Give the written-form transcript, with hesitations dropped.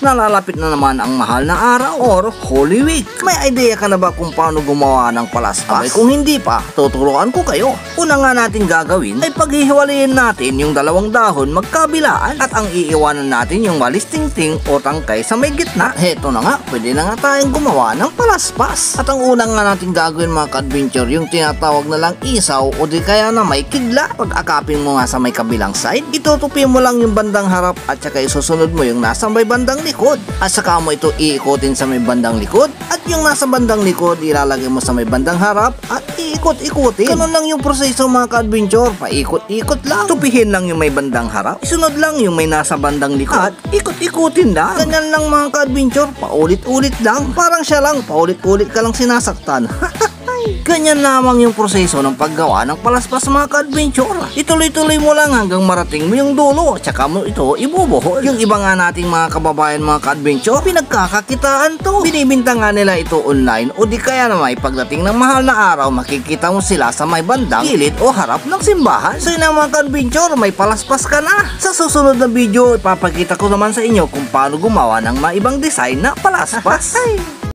nalalapit na naman ang mahal na araw or Holy Week. May idea ka na ba kung paano gumawa ng palaspas? Abay, kung hindi pa, tuturuan ko kayo. Una nga natin gagawin ay paghihiwalayin natin yung dalawang dahon magkabilaan at ang iiwanan natin yung malisting-ting o tangkay sa may gitna. Heto na nga, pwede na nga tayong gumawa ng palaspas. At ang unang nga natin gagawin mga ka-adventure, yung tinatawag na lang isaw o di kaya na may kidla. Pag akapin mo nga sa may kabilang side, itutupi mo lang yung bandang harap at saka isusunod mo yung nasa may bandang likod. At saka mo ito iikotin sa may bandang likod at yung nasa bandang likod ilalagay mo sa may bandang harap at iikot-ikutin. Ganun lang yung proseso mga ka-adventure, paikot-ikot lang. Tupihin lang yung may bandang harap, isunod lang yung may nasa bandang likod at ikot-ikutin lang. Ganyan lang mga ka-adventure, paulit-ulit lang. Parang siya lang, paulit-ulit ka lang sinasaktan. Ganyan lamang yung proseso ng paggawa ng palaspas mga ka-adventure. Ituloy-tuloy mo lang hanggang marating mo yung dulo, tsaka mo ito ibubuhol. Yung iba nga nating mga kababayan mga ka-adventure, pinagkakakitaan to. Binibinta nga nila ito online o di kaya naman pagdating ng mahal na araw, makikita mo sila sa may bandang gilid o harap ng simbahan. So yun mga ka-adventure, may palaspas ka na. Sa susunod na video, ipapakita ko naman sa inyo kung paano gumawa ng maibang design na palaspas.